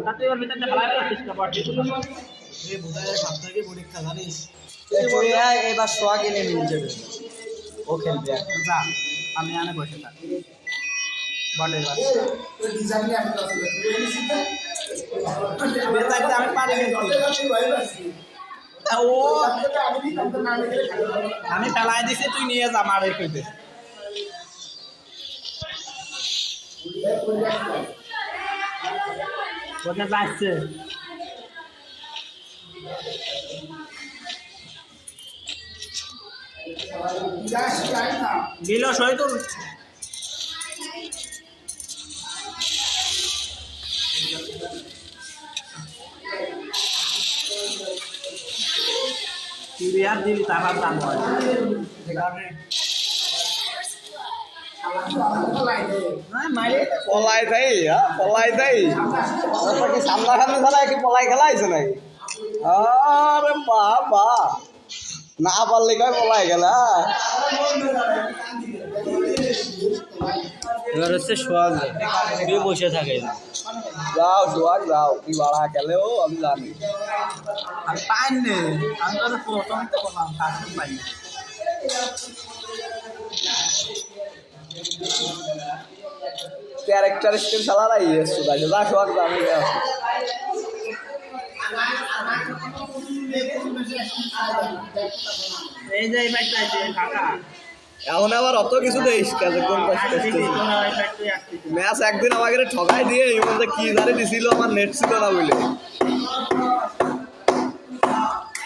তাতে ওর ভিতরে ফেলাই চেষ্টা করছি এই বোধহয় সপ্তাহে পরীক্ষা জানিস এবার সোয়া কিনে নিয়ে যাবে ও খেলবে যা আমি আনে বসে থাকি বলের বাচ্চা বেচাইতে আমি পারি ও আমি ফেলাই দিছি তুই নিয়ে যা মারের খেতে কোথায় যাচ্ছে দিল সৈতুল আর দিলি টাকার দাম হয় পলাই তাই পলাই তাই কি সামনা সামনে খেলা কি পলাই খেলা আছে নাকি আরে বাবা না পারলে কয় পলাই খেলা এবার হচ্ছে সোয়াগ তুই বসে থাকে যাও সোয়াগ যাও কি বাড়া খেলেও আমি জানি আমি পাইনি আমি তো প্রথম তো বললাম শাসন পাইনি ক্যারেক্টার স্কিল খেলা নাই এসছো তাই যা সোয়াগ যা আমি এই যে এই ব্যাগটা আছে কাকা এখন আবার অত কিছু দেখিস কাজে কোন ম্যাচ একদিন আমাকে ঠকাই দিয়ে এই মধ্যে কি জানি দিছিল আমার নেট ছিল না বলে